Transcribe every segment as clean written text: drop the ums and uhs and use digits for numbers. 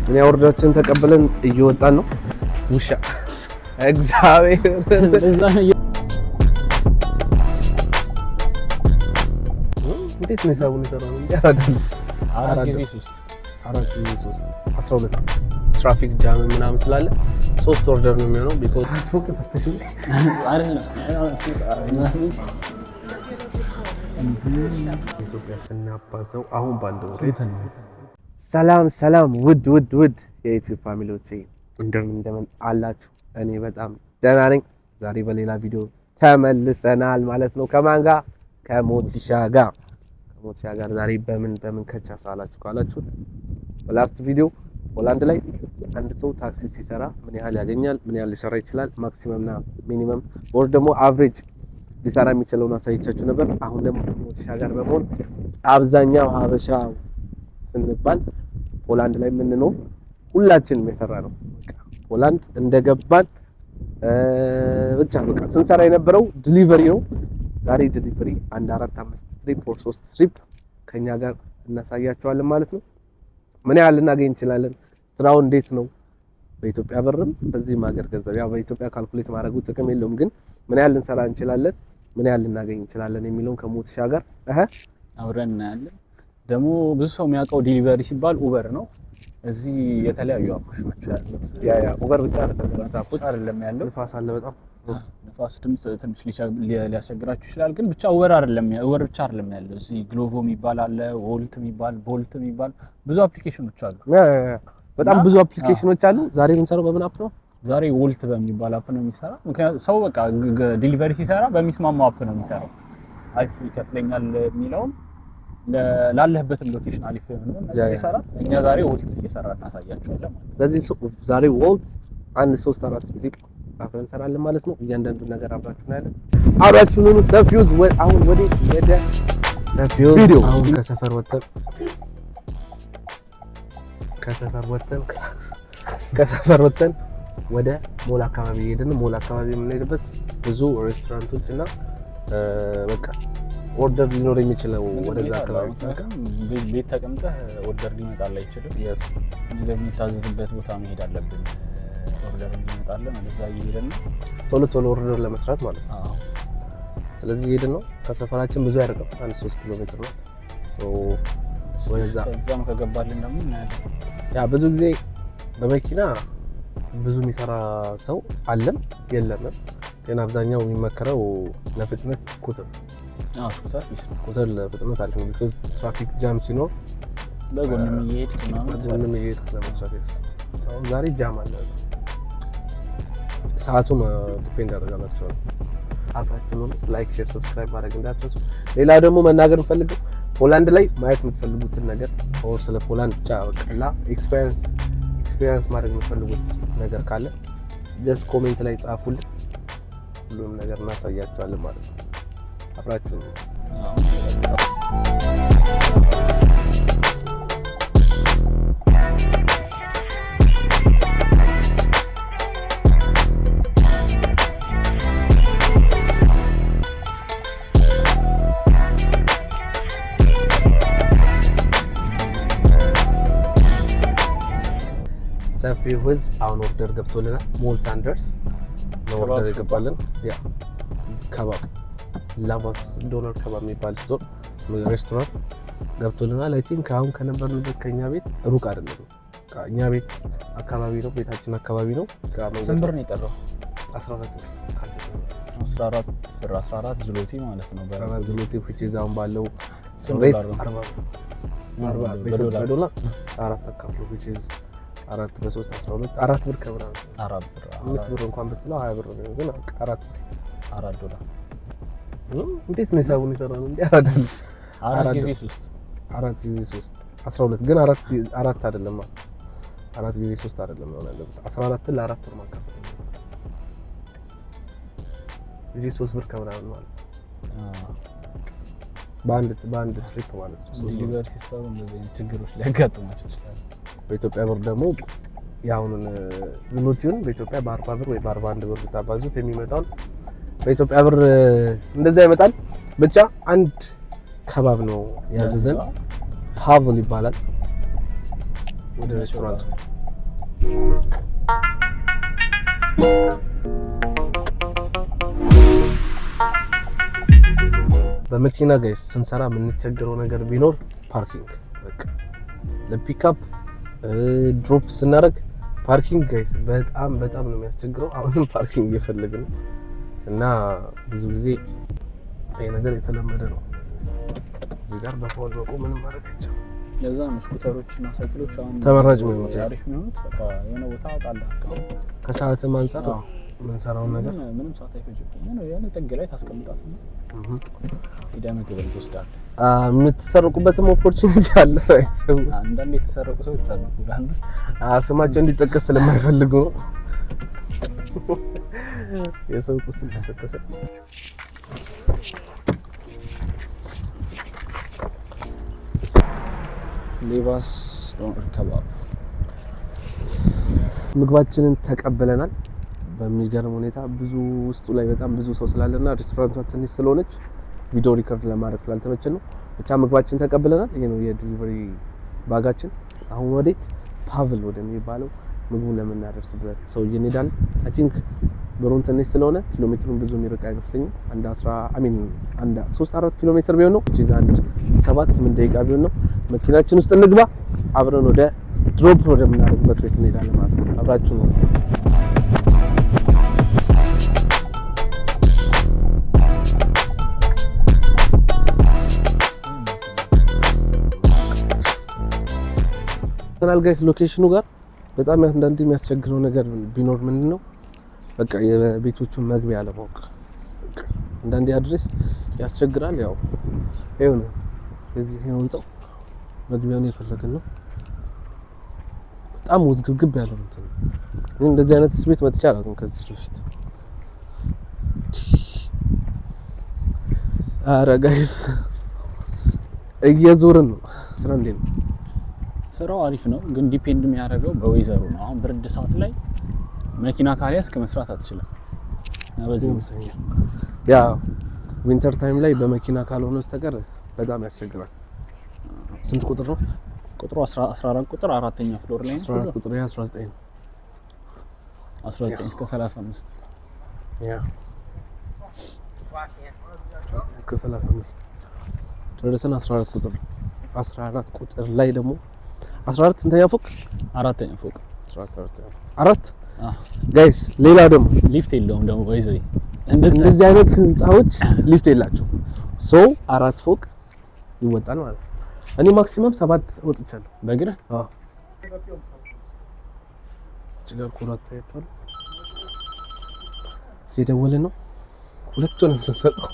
እኛ ኦርደራችንን ተቀብለን እየወጣን ነው። ውሻ እግዚአብሔር እንዴት ነው ሂሳቡን የሰራነው? እንዴ አራዳል 4 ጊዜ 3 12 ትራፊክ ጃም ምናምን ስላለ 3 ኦርደር ነው የሚሆነው። ቢኮዝ ፎቅ ሰተሽ ኢትዮጵያ ስናባዘው አሁን ባለው ሬት ሰላም ውድ የዩቲዩብ ፋሚሊዎቼ እንደምን አላችሁ? እኔ በጣም ደህና ነኝ። ዛሬ በሌላ ቪዲዮ ተመልሰናል ማለት ነው። ከማን ጋር? ከሞቲሻ ጋር ዛሬ በምን ከቻሳ አላችሁ ካላችሁ በላስት ቪዲዮ ሆላንድ ላይ አንድ ሰው ታክሲ ሲሰራ ምን ያህል ያገኛል፣ ምን ያህል ሊሰራ ይችላል፣ ማክሲመም እና ሚኒመም ወር ደግሞ አቨሬጅ ሊሰራ የሚችለውን አሳይቻችሁ ነበር። አሁን ደግሞ ሞቲሻ ጋር በመሆን አብዛኛው ሀበሻ ስንባል ሆላንድ ላይ የምንኖር ሁላችንም የሰራ ነው። ሆላንድ እንደገባን ብቻ በቃ ስንሰራ የነበረው ዲሊቨሪ ነው። ዛሬ ዲሊቨሪ 4-5 ስትሪፕ or 3 ስትሪፕ ከኛ ጋር እናሳያቸዋለን ማለት ነው። ምን ያህል ልናገኝ እንችላለን፣ ስራው እንዴት ነው፣ በኢትዮጵያ ብርም በዚህም ሀገር ገንዘብ ያው በኢትዮጵያ ካልኩሌት ማድረጉ ጥቅም የለውም፣ ግን ምን ያህል ልንሰራ እንችላለን፣ ምን ያህል ልናገኝ እንችላለን የሚለውን ከሞቲሻ ጋር አብረን እናያለን። ደግሞ ብዙ ሰው የሚያውቀው ዲሊቨሪ ሲባል ኡበር ነው። እዚህ የተለያዩ አፖች ናቸው ያሉት። ያ ኡበር ብቻ አይደለም ያለው። ንፋስ አለ በጣም ንፋስ ድምጽ ትንሽ ሊያስቸግራችሁ ይችላል፣ ግን ብቻ ኡበር ብቻ አይደለም ያለው። እዚህ ግሎቮ የሚባል አለ፣ ቦልት የሚባል ብዙ አፕሊኬሽኖች አሉ። በጣም ብዙ አፕሊኬሽኖች አሉ። ዛሬ የምንሰራው በምን አፕ ነው? ዛሬ ወልት በሚባል አፕ ነው የሚሰራው። ምክንያቱም ሰው በቃ ዲሊቨሪ ሲሰራ በሚስማማው አፕ ነው የሚሰራው። አሪፍ ይከፍለኛል የሚለውን ላለህበትም ሎኬሽን አሪፍ ነው ይሰራል። እኛ ዛሬ ወልት እየሰራን እናሳያችኋለን ማለት ነው። ስለዚህ ዛሬ ወልት 1-3-4 ስትሪፕ አብረን እንሰራለን ማለት ነው። እያንዳንዱ ነገር አብራችሁ ነው ያለን። አብራችሁን ሰፊውዝ አሁን ወደ ሰፊው ቪዲዮ አሁን ከሰፈር ወጥተን ወደ ሞል አካባቢ ሄደን ሞል አካባቢ የምንሄድበት ብዙ ሬስቶራንቶች እና በቃ ኦርደር ሊኖር የሚችለው ወደዛ አካባቢ ቤት ተቀምጠህ ኦርደር ሊመጣልህ አይችልም። ለሚታዘዝበት ቦታ መሄድ አለብን። ኦርደር ሊመጣልህ ማለት ነው። እየሄድን ቶሎ ኦርደር ለመስራት ማለት ነው። ስለዚህ እየሄድን ነው። ከሰፈራችን ብዙ አይርቅም፣ 1-3 ኪሎ ሜትር ነው። እዛም ከገባልን ደግሞ እናያለን። ያ ብዙ ጊዜ በመኪና ብዙ የሚሰራ ሰው አለም የለም፣ ግን አብዛኛው የሚመከረው ለፍጥነት ስኩተር ለፍጥነት አለ። ቢኮዝ ትራፊክ ጃም ሲኖር በጎንም እየሄድክ ለመስራት አሁን ዛሬ ጃም አለ። ሰዓቱም ዲፔንድ ያደርጋላችሁ። አብራችሁን ላይክ፣ ሼር፣ ሰብስክራይብ ማድረግ እንዳትረሱ። ሌላ ደግሞ መናገር የምፈልገው ፖላንድ ላይ ማየት የምትፈልጉትን ነገር ኦር ስለ ፖላንድ ብቻ በቃላ ኤክስፒሪየንስ ማድረግ የምትፈልጉት ነገር ካለ ጀስት ኮሜንት ላይ ጻፉልን። ሁሉንም ነገር እናሳያችኋለን ማለት ነው። አብራችሁ ሰፊው ህዝብ አሁን ኦርደር ገብቶልናል። ሞል ሳንደርስ ነው ኦርደር የገባልን። ያ ከባብ ላቫስ ዶነር ከባብ የሚባል ስቶር ሬስቶራንት ገብቶልናል። አይ ቲንክ አሁን ከነበርንበት ከኛ ቤት ሩቅ አይደለም። እኛ ቤት አካባቢ ነው፣ ቤታችን አካባቢ ነው። ስንት ብር ነው የጠራው? 14 ዝሎቲ ማለት ነው። 14 ዝሎቲ which አሁን ባለው ሬት 40 በዶላር 4 አካፍሎ which 4 በ3 12 4 ብር ከምናምን 5 ብር እንኳን ብትለው 20 ብር ነው። ግን 4 ዶላር እንዴት ነው ሂሳቡን የሰራነው? እንዴ አራዳል 4 ጊዜ 3 12 ግን 4 አይደለም። 4 ጊዜ 3 አይደለም ነው ያለው። 14 ለ4 ብር ማካፈል እዚህ 3 ብር ከምናምን ማለት በአንድ ትሪፕ ማለት ነው። ዲሊቨሪ ሲሰሩ እንደዚህ ችግሮች ሊያጋጥሟቸው ይችላል። በኢትዮጵያ ብር ደግሞ ያውኑን ዝሎቲውን በኢትዮጵያ በ40 ብር ወይ በ41 ብር ታባዙት የሚመጣው በኢትዮጵያ ብር እንደዛ ይመጣል። ብቻ አንድ ከባብ ነው ያዘዘን። ሃቭል ይባላል። ወደ ሬስቶራንቱ በመኪና ጋይስ ስንሰራ የምንቸገረው ነገር ቢኖር ፓርኪንግ። በቃ ለፒክአፕ ድሮፕ ስናደርግ ፓርኪንግ ጋይስ በጣም ነው የሚያስቸግረው። አሁንም ፓርኪንግ እየፈለግን ነው እና ብዙ ጊዜ ይሄ ነገር የተለመደ ነው። እዚህ ጋር በፋውል መቆም ምንም ማድረግ አይቻልም። ለዛ ነው ስኩተሮች እና ሳይክሎች አሁን ተመራጭ ነው። አሪፍ ነው። በቃ የሆነ ቦታ አጣላህ ከሰዓትም አንፃር የምንሰራውን ነገር ምንም ሰዓት አይፈጅብም። ነው ያለ ጥግ ላይ ታስቀምጣት ነው ሄዳ ምግብ ትወስዳለህ። የምትሰረቁበትም ኦፖርቹኒቲ አለ። አንዳንድ የተሰረቁ ሰዎች አሉ ላንድ ውስጥ ስማቸው እንዲጠቀስ ስለማይፈልጉ ነው። የሰው ቁስል ተሰከሰ። ሌቫስ ከባብ ምግባችንን ተቀበለናል። በሚገርም ሁኔታ ብዙ ውስጡ ላይ በጣም ብዙ ሰው ስላለና ሬስቶራንቷ ትንሽ ስለሆነች ቪዲዮ ሪከርድ ለማድረግ ስላልተመቸን ነው። ብቻ ምግባችን ተቀበለናል። ይሄ ነው የዲሊቨሪ ባጋችን። አሁን ወዴት ፓቭል ወደሚባለው ምግቡን ለምናደርስበት ሰውዬ እንሄዳለን። አይ ቲንክ ብሩን ትንሽ ስለሆነ ኪሎ ሜትሩን ብዙ የሚርቅ አይመስለኝም። አንድ 3-4 ኪሎ ሜትር ቢሆን ነው እዚህ አንድ 7-8 ደቂቃ ቢሆን ነው። መኪናችን ውስጥ እንግባ፣ አብረን ወደ ድሮፕ ወደምናደርግበት ቤት እንሄዳለን ማለት ነው። አብራችሁ ነው። ጋይስ ሎኬሽኑ ጋር በጣም አንዳንዴ የሚያስቸግረው ነገር ቢኖር ምንድነው በቃ የቤቶቹን መግቢያ አለማወቅ። አንዳንዴ አድሬስ ያስቸግራል። ያው ይሄው ነው እዚህ ህንጻው መግቢያውን የፈለግን ነው። በጣም ውዝግብግብ ያለው እንትን ነው። እንደዚህ አይነት ቤት መጥቻ አላውቅም ከዚህ በፊት። ኧረ ጋይስ እየዞርን ነው። ስራ እንዴት ነው? ስራው አሪፍ ነው፣ ግን ዲፔንድ የሚያደርገው በዌዘሩ ነው። አሁን ብርድ ሰዓት ላይ መኪና ካልያዝክ መስራት አትችልም። በዚህ ምሳሌ ያ ዊንተር ታይም ላይ በመኪና ካልሆነ በስተቀር በጣም ያስቸግራል። ስንት ቁጥር ነው? ቁጥሩ 14 ቁጥር አራተኛ ፍሎር ላይ ነው። 14 ቁጥር 19 ነው። 19 እስከ 35 ያ እስከ 35 ደረሰን። 14 ቁጥር 14 ቁጥር ላይ ደግሞ 14 ስንተኛ ፎቅ? አራተኛ ፎቅ 14 ጋይስ ሌላ ደግሞ ሊፍት የለውም ደግሞ ባይዘይ እንደዚህ አይነት ህንጻዎች ሊፍት የላቸው። ሶ 4 ፎቅ ይወጣል ማለት ነው። እኔ ማክሲመም 7 ወጥቻለሁ በእግር። ችግር ኩራት አይቷል። ሲደወል ነው ሁለቱን እንሰጠው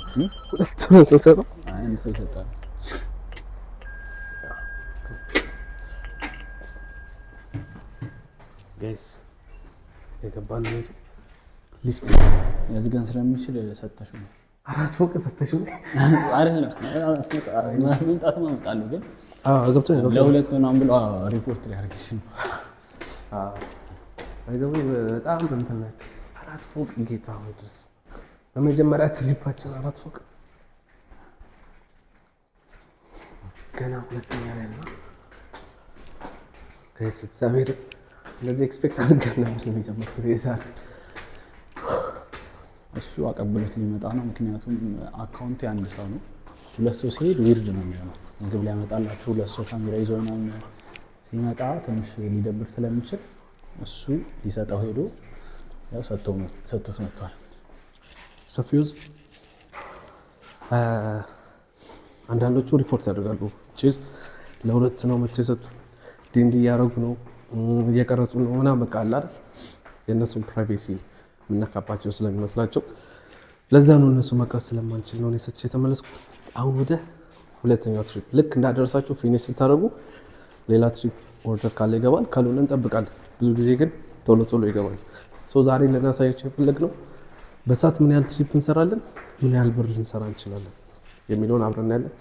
አንድ ሰው ይሰጣል። ጋይስ የገባን ነው ሊፍት ያዝጋን ስለሚችል ሰጣሽ ነው። 4 ፎቅ ሰጣሽ ነው አይደለም? መምጣት ማምጣሉ ግን ገብቶኝ ነው። ለሁለት ምናምን ብሎ ሪፖርት ሊያደርግሽ ነው። አይዘው በጣም እንትን ነው። 4 ፎቅ ጌታ ሆይ ድረስ በመጀመሪያ ትሪፓችን 4 ፎቅ ገና ሁለተኛ ላይ ነው። ጋይስ እግዚአብሔር እንደዚህ ኤክስፔክት አድርገን ነበር የሚጀምረው የዛሬ እሱ አቀብሎት ሊመጣ ነው። ምክንያቱም አካውንት ያን ሰው ነው። ሁለት ሰው ሲሄድ ዊርድ ነው የሚሆነው። ምግብ ሊያመጣላችሁ ሁለት ሰው ካሜራ ይዞ ምናምን ሲመጣ ትንሽ ሊደብር ስለሚችል እሱ ሊሰጠው ሄዶ ያው ሰጥቶት መጥቷል። ሰፊውዝ አንዳንዶቹ ሪፖርት ያደርጋሉ። ቺዝ ለሁለት ነው መጥተው የሰጡ ዲንዲ እያደረጉ ነው እየቀረጹ ነው ምናምን በቃ አለ አይደል የእነሱን ፕራይቬሲ የምነካባቸው ስለሚመስላቸው ለዛ ነው እነሱ መቅረጽ ስለማንችል ነው ሰጥቼ የተመለስኩት። አሁን ወደ ሁለተኛው ትሪፕ ልክ እንዳደረሳችሁ ፊኒሽ ስታደርጉ ሌላ ትሪፕ ኦርደር ካለ ይገባል፣ ካልሆነ እንጠብቃለን። ብዙ ጊዜ ግን ቶሎ ይገባል። ሶ ዛሬ ልናሳያችሁ የፈለግነው በሰዓት ምን ያህል ትሪፕ እንሰራለን፣ ምን ያህል ብር ልንሰራ እንችላለን የሚለውን አብረን ያለን።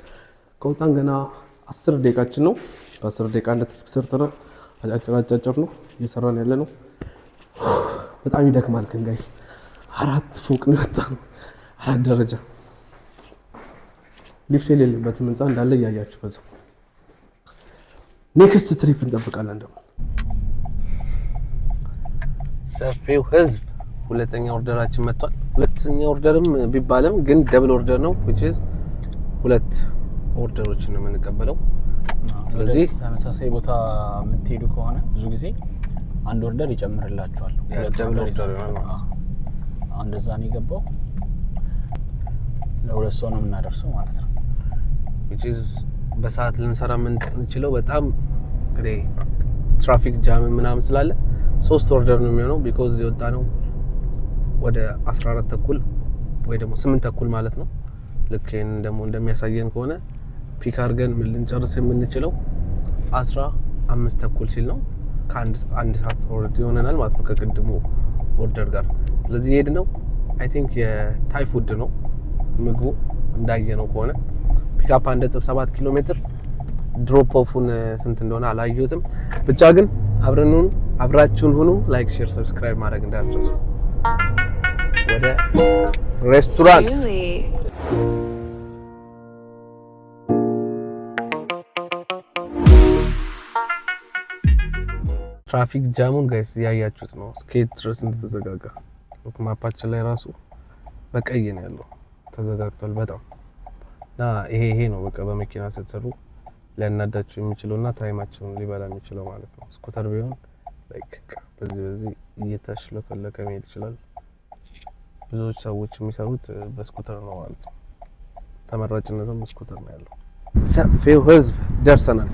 ከወጣን ገና 10 ደቂቃችን ነው። በ10 ደቂቃ አንድ ትሪፕ ሰርተናል። አጫጭር ነው እየሰራን ያለ ነው። በጣም ይደክማል ግን ጋይስ 4 ፎቅ ነው የወጣው፣ 4 ደረጃ ሊፍት የሌለበት ህንጻ እንዳለ እያያችሁ በዛው። ኔክስት ትሪፕ እንጠብቃለን ደግሞ ሰፊው ህዝብ ሁለተኛ ኦርደራችን መጥቷል። ሁለተኛ ኦርደርም ቢባልም ግን ደብል ኦርደር ነው which is ሁለት ኦርደሮችን ነው የምንቀበለው። ስለዚህ ተመሳሳይ ቦታ የምትሄዱ ከሆነ ብዙ ጊዜ አንድ ኦርደር ይጨምርላችኋል። ደብል ኦርደር ነው እንደዛ ነው የገባው። ለሁለት ሰው ነው የምናደርሰው ማለት ነው which is በሰዓት ልንሰራ የምንችለው በጣም እንግዲህ ትራፊክ ጃም ምናምን ስላለ 3 ኦርደር ነው የሚሆነው because የወጣ ነው ወደ 14 ተኩል ወይ ደግሞ 8 ተኩል ማለት ነው። ልክ ይሄን ደግሞ እንደሚያሳየን ከሆነ ፒክ አድርገን ምን ልንጨርስ የምንችለው 15 ተኩል ሲል ነው። ከአንድ ሰዓት ኦርደር ይሆነናል ማለት ነው ከቅድሙ ኦርደር ጋር። ስለዚህ ሄድ ነው አይ ቲንክ የታይ ፉድ ነው ምግቡ እንዳየነው ከሆነ ፒክአፕ 1.7 ኪሎ ሜትር ድሮፕ ኦፉን ስንት እንደሆነ አላየሁትም። ብቻ ግን አብራችሁን ሁኑ። ላይክ፣ ሼር፣ ሰብስክራይብ ማድረግ እንዳትረሱ። ወደ ሬስቶራንት ትራፊክ ጃሙን ጋይስ ያያችሁት ነው ስኬት ድረስ እንደተዘጋጋ ማፓችን ላይ ራሱ በቀይ ነው ያለው ተዘጋግቷል በጣም እና ይሄ ነው በቃ በመኪና ስትሰሩ ሊያናዳችሁ የሚችለውና ታይማችሁን ሊበላ የሚችለው ማለት ነው። ስኩተር ቢሆን ላይክ በዚህ እየተሽለከለከ መሄድ ይችላል። ብዙዎች ሰዎች የሚሰሩት በስኩተር ነው ማለት ነው። ተመራጭነቱም ስኩተር ነው ያለው። ሰፊው ህዝብ ደርሰናል።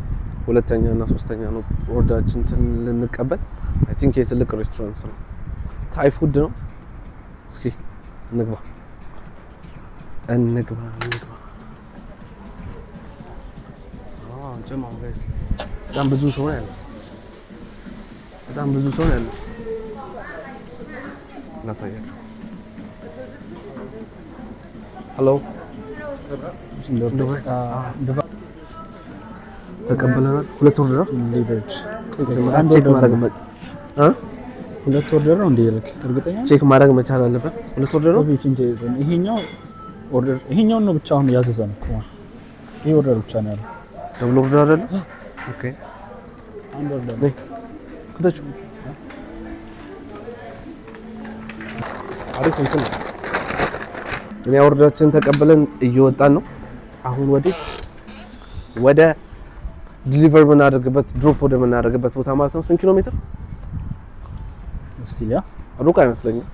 ሁለተኛ እና ሶስተኛ ነው ኦርደራችን ልንቀበል። አይ ቲንክ የትልቅ ሬስቶራንት ነው። ታይ ፉድ ነው። እስኪ እንግባ። ጀማው ጋይስ በጣም ብዙ ሰው ነው ያለው። እናሳያችሁ። ሄሎ ተቀበለናል። ሁለት ኦርደር ሊቨርድ ሁለት ኦርደር ነው እንዴ? ልክ እርግጠኛ ቼክ ማድረግ መቻል አለበት። ሁለት ኦርደር ነው። ይሄኛው ነው ብቻ አሁን ያዘዘ ነው። ይሄ ኦርደር ብቻ ነው ያለው። ደብል ኦርደር አይደል? ኦኬ አንድ ኦርደር ከተቹ አሪፍ እንትን ነው። እኛ ኦርደራችንን ተቀበለን እየወጣን ነው። አሁን ወደ ዲሊቨር የምናደርግበት ድሮፕ ወደ የምናደርግበት ቦታ ማለት ነው። ስንት ኪሎ ሜትር? እስቲ ያ ሩቅ አይመስለኝም።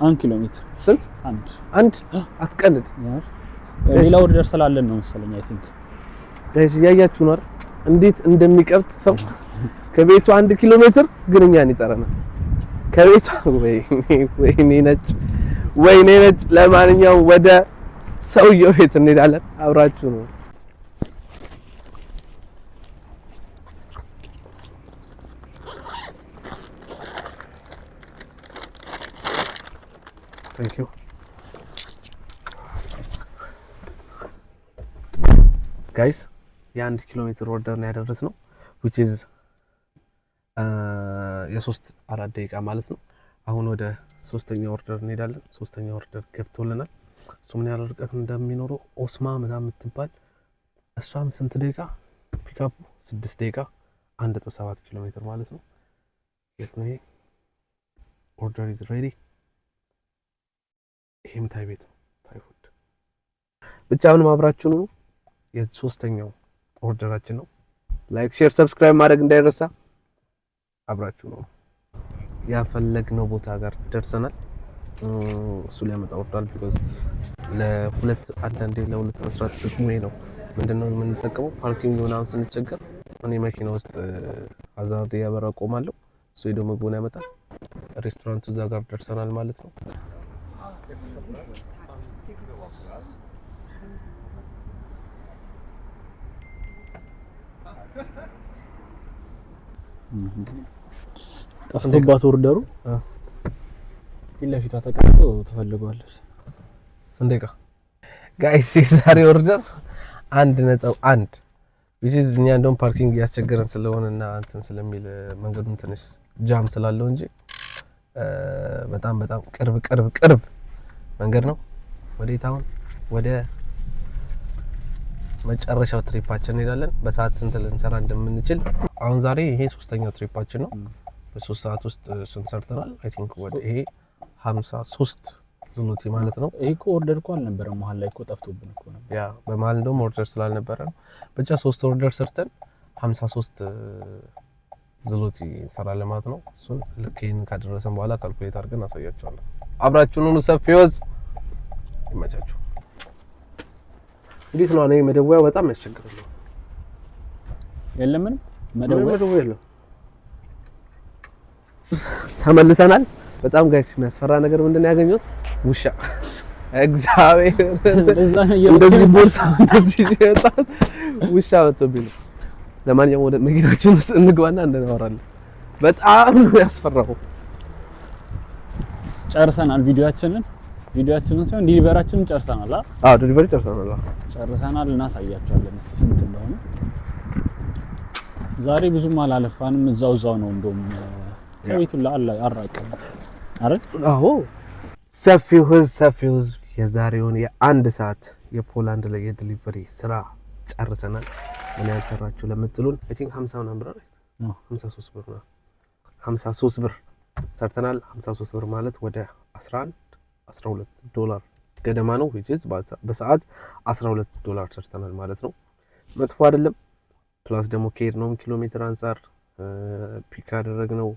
1 ኪሎ ሜትር። ስንት? አንድ አትቀልድ። ሌላ ኦርደር ስላለን ነው መሰለኝ። አይ ቲንክ ጋይስ እያያችሁ ነው እንዴት እንደሚቀብጥ ሰው ከቤቱ 1 ኪሎ ሜትር ግን እኛን ይጠራናል ከቤቱ። ወይኔ ነጭ። ለማንኛውም ወደ ሰውየው ቤት እንሄዳለን። አብራችሁ ነው። Thank you. ጋይስ የ1 ኪሎ ሜትር ኦርደር ነው ያደረስነው which is የ3-4 ደቂቃ ማለት ነው። አሁን ወደ ሶስተኛ ኦርደር እንሄዳለን። ሶስተኛ ኦርደር ገብቶልናል። እሱ ምን ያህል ርቀት እንደሚኖረው ኦስማ ምናምን የምትባል እሷም ስንት ደቂቃ ፒክአፕ 6 ደቂቃ 1.7 ኪሎ ሜትር ማለት ነው። የት ነው ይሄ? ኦርደር ኢዝ ሬዲ። ይሄም ታይ ቤት ነው፣ ታይ ፉድ ብቻ። አሁንም አብራችሁ ነው። የሶስተኛው ኦርደራችን ነው። ላይክ፣ ሼር፣ ሰብስክራይብ ማድረግ እንዳይረሳ። አብራችሁ ነው። ያፈለግነው ቦታ ጋር ደርሰናል። እሱ ሊያመጣ ወርዷል because ለሁለት አንዳንዴ ለሁለት መስራት ጥቅሙ ይሄ ነው። ምንድነው የምንጠቀመው? ፓርኪንግ ምናምን ስንቸገር እኔ መኪና ውስጥ አዛርድ ያበራ ቆማለሁ። እሱ ደግሞ ምግቡን ያመጣል። ሬስቶራንቱ እዛ ጋር ደርሰናል ማለት ነው። ጠፍቶባት ኦርደሩ ፊት ለፊቷ ተቀምጦ ትፈልገዋለች። ስንት ደቂቃ ጋይስ? የዛሬ ኦርደር 1.1 which is እኛ እንደውም ፓርኪንግ ያስቸገረን ስለሆነና እንትን ስለሚል መንገዱን ትንሽ ጃም ስላለው እንጂ በጣም ቅርብ መንገድ ነው። ወዴት አሁን ወደ መጨረሻው ትሪፓችን እንሄዳለን። በሰዓት ስንት ልንሰራ እንደምንችል አሁን ዛሬ ይሄ ሶስተኛው ትሪፓችን ነው። በ3 ሰዓት ውስጥ ስንሰርተናል። አይ ቲንክ ወደ ይሄ 53 ዝሎቲ ማለት ነው። ይሄ እኮ ኦርደር እኮ አልነበረም መሀል ላይ እኮ ጠፍቶብን እኮ ነው። ያ በመሀል እንደውም ኦርደር ስላልነበረ ነው። ብቻ 3 ኦርደር ሰርተን 53 ዝሎቲ እንሰራለን ማለት ነው። እሱን ልክ ይሄን ካደረሰን በኋላ ካልኩሌት አድርገን አሳያችኋለሁ። አብራችሁን ሁኑ። ሰፊ ወዝ ይመቻችሁ። እንዴት ነው? እኔ መደወያው በጣም ያስቸግራል። የለም መደወያ የለም። ተመልሰናል። በጣም ጋይስ የሚያስፈራ ነገር ምንድነው ያገኘሁት? ውሻ እግዚአብሔር እንደዚህ ቦርሳ እንደዚህ ይወጣል። ውሻ ወጥቶብኝ። ለማንኛውም ወደ መኪናችን ውስጥ እንግባና እንደናወራለን። በጣም ነው ያስፈራው። ጨርሰናል ቪዲዮአችንን ሳይሆን ዲሊቨራችንን ጨርሰናል። አዎ ዲሊቨሪ ጨርሰናል። እናሳያቸዋለን እስቲ ስንት እንደሆነ። ዛሬ ብዙም አላለፋንም። እዛው ነው እንደውም ከቤቱ አራቀን አይደል? አዎ ሰፊው ህዝብ የዛሬውን የ1 ሰዓት የፖላንድ ላይ የዲሊቨሪ ስራ ጨርሰናል። ምን ያልሰራችሁ ለምትሉን አይ ቲንክ 50 ነው ብር ነው 53 ብር ነው 53 ብር ሰርተናል። 53 ብር ማለት ወደ 12 ዶላር ገደማ ነው። which is በሰዓት 12 ዶላር ሰርተናል ማለት ነው። መጥፎ አይደለም። ፕላስ ደግሞ ከሄድ ነው ኪሎ ሜትር አንፃር ፒክ ያደረግነው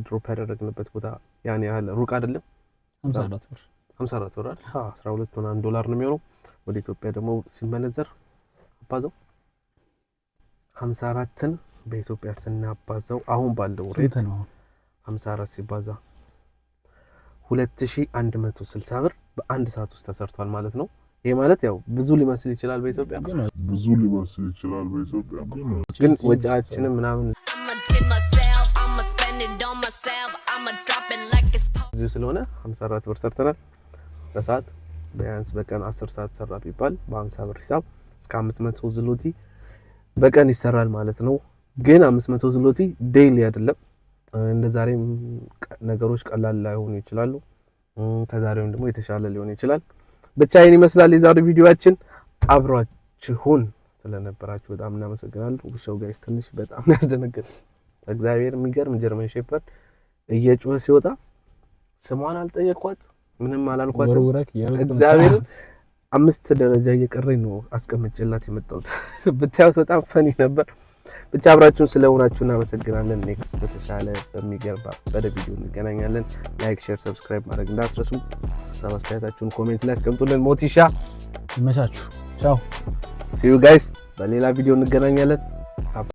ድሮፕ ያደረግንበት ቦታ ያን ያህል ሩቅ አይደለም። 54 ብር 12 ዶላር ነው የሚሆነው። ወደ ኢትዮጵያ ደግሞ ሲመነዘር አባዛው 54ን በኢትዮጵያ ስናባዛው አሁን ባለው ሬት ነው 54 ሲባዛ 2160 ብር በ1 ሰዓት ውስጥ ተሰርቷል ማለት ነው። ይሄ ማለት ያው ብዙ ሊመስል ይችላል በኢትዮጵያ ግን ወጪያችንን ምናምን እዚሁ ስለሆነ 54 ብር ሰርተናል። በሰዓት ቢያንስ በቀን 10 ሰዓት ሰራ ቢባል በ50 ብር ሂሳብ እስከ 500 ዝሎቲ በቀን ይሰራል ማለት ነው። ግን 500 ዝሎቲ ዴይሊ አይደለም። እንደዛሬም ነገሮች ቀላል ላይሆኑ ይችላሉ። ከዛሬም ደግሞ የተሻለ ሊሆን ይችላል። ብቻ ይሄን ይመስላል የዛሬው ቪዲዮአችን። አብራችሁን ስለነበራችሁ በጣም እናመሰግናለን። ውሻው ጋይስ ትንሽ በጣም ያስደነግጥ እግዚአብሔር የሚገርም ጀርመን ሼፐርድ እየጮኸ ሲወጣ ስሟን አልጠየቅኳት ምንም አላልኳት። እግዚአብሔር 5 ደረጃ እየቀረኝ ነው አስቀምጬላት የመጣሁት። ብታዩት በጣም ፈኒ ነበር። ብቻ አብራችሁን ስለሆናችሁ እናመሰግናለን። ኔክስት በተሻለ በሚገርባ በቪዲዮ እንገናኛለን። ላይክ፣ ሼር፣ ሰብስክራይብ ማድረግ እንዳትረሱ። አስተያየታችሁን ኮሜንት ላይ አስቀምጡልን። ሞቲሻ ይመቻችሁ። ቻው see you guys በሌላ ቪዲዮ እንገናኛለን።